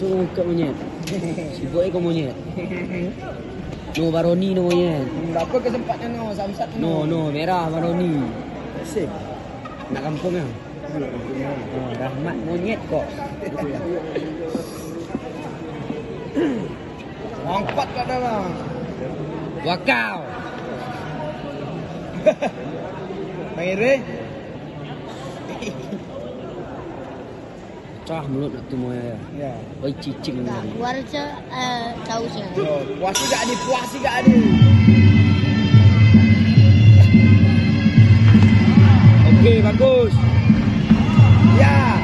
Suruh ikat monyet. Sibuk kau monyet. No Baroni no monyet. Berapa kesempatan no Samsat No merah Baroni. Sip. Nak kampung ah. Rahmat monyet kok. Angkat kat dalam. Wakau. Panggil Cah mulut nak tu moya. ya. Oi cicing ni. Keluar je sausnya. Puas juga ni, puas juga ni. Okey, bagus. Ya.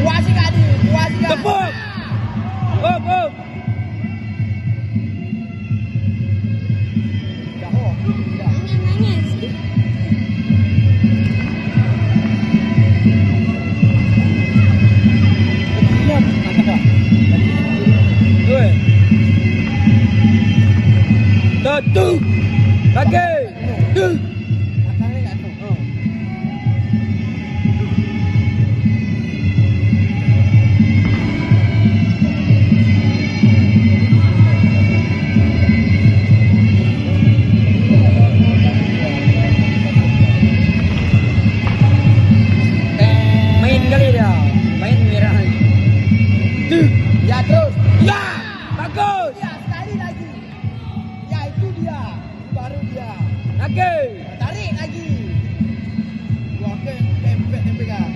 Puas juga ni, puas juga. Tepuk. Op. Jauh. Nangis. Satu. Lagi. Dua. Main kali dia. Main merah. Ya terus. Ya. Bagus. Ya sekali lagi. Ya itu dia. Baru dia. Lagi. Tarik lagi. Wah kempet pegang.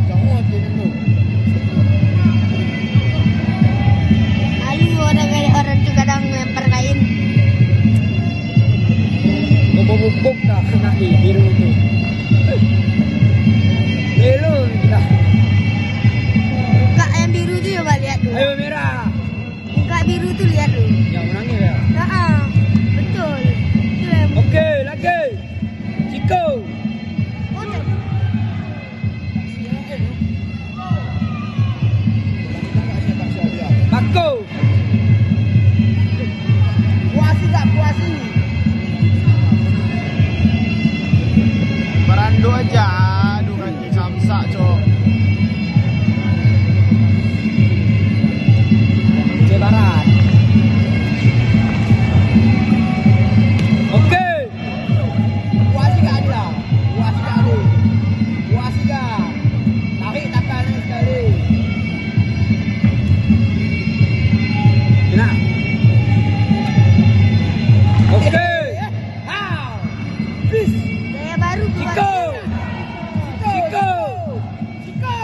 Jauh dia dulu. Lalu orang tu kadang lempar kain. Bubuk dah kena biru tu. Biru kita. Buka yang biru tu coba lihat dulu. Ayo merah. Buka biru tu lihat dulu. Yang menangis ya. Betul. Itu yang Okey, lagi. Ciko. oh, tak. Bako. Puasi tak puasi. Berando aja. Aduh kan Samsak cok. Aceh Barat. Okey. Puasi tak ada. Puasi tak ada. Puasi tak. Tarik takkan sekali. Kena. Okey. How? Fish. Gaya baru keluar. Ciko. Ciko. Ciko.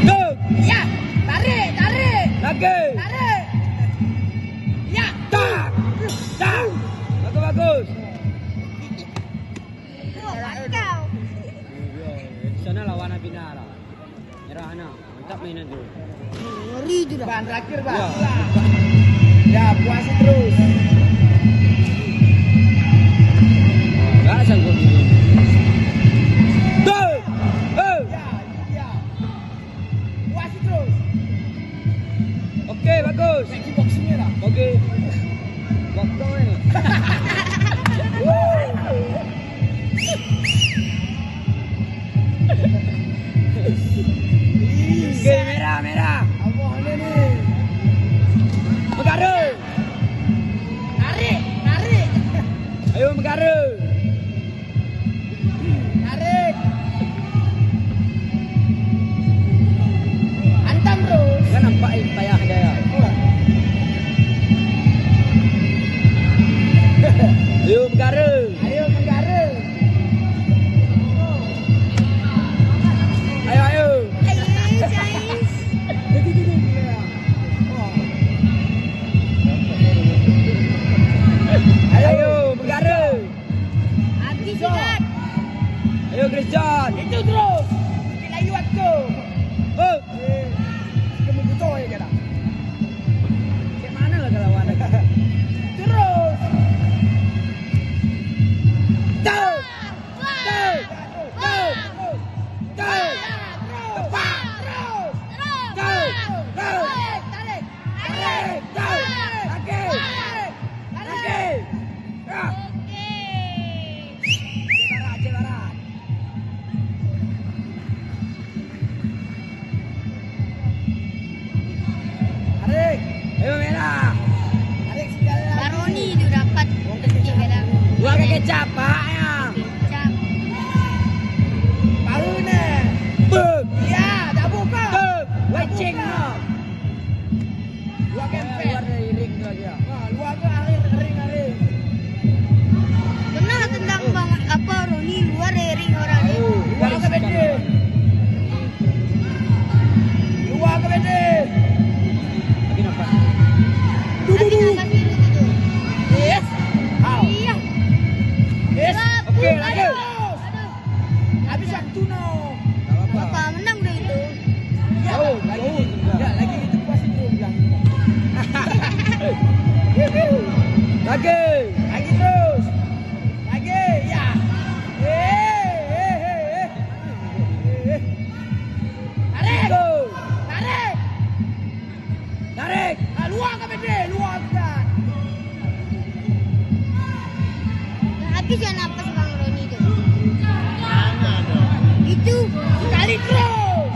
Go. Ya. Tarik, tarik. Lagi. Tarik. Ya. Tak. Tak. Bagus. Kau. Sana lawan Abina lah. Merah anak. Mantap mainan tu. Ngeri tu dah. Ban terakhir, Ban. Ya. Ya, puasi terus. Tak sanggup ini. Go. Oh. Ya, itu dia. Puasi terus. Okey, bagus. Lagi boxingnya lah. Okey. Waktu ni. Okey, merah. Allah ni ni. Megara. Tarik, tarik. Ayo megara. Tarik. Hantam terus. Kan nampak payah dia. Ayo megara. Ayo negara. Ayo. Guys. Ayo megara. Ayo Christian. Itu terus. Sikit lagi waktu. Oh. Kamu butuh ya dah. Macam mana lah kalau awak nak? Terus. Go. Ayo merah. Baroni tu dapat. Okey, beda. Buat kecap pak ya. Kecap. Baru ni. Bum. Ya, dah buka. Bum. Wacing no. Luar kempel. Luar dari ring tu aja. Luar ke ring. Benar tentang bang apa Roni luar dari ring orang ni. Luar ke beda. Luar ke beda. Lagi nampak. Tapi nampak biru tu tu. Yes. How? Iya. Yes. Okey, lagi. Habis waktu no. Tak apa. Bapa menang dah itu. Ya, lagi. Ya, lagi itu puas itu bilang. Lagi. Lagi terus. Lagi. Ya. Tarik. Go. Tarik. Tarik. Luar ke beda? Luar juga. Habis yang napas bang Roni tu. Itu. Sekali terus.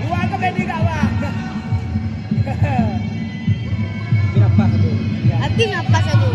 Luar ke beda kak bang? Lagi nampak tu. Habis napas tu.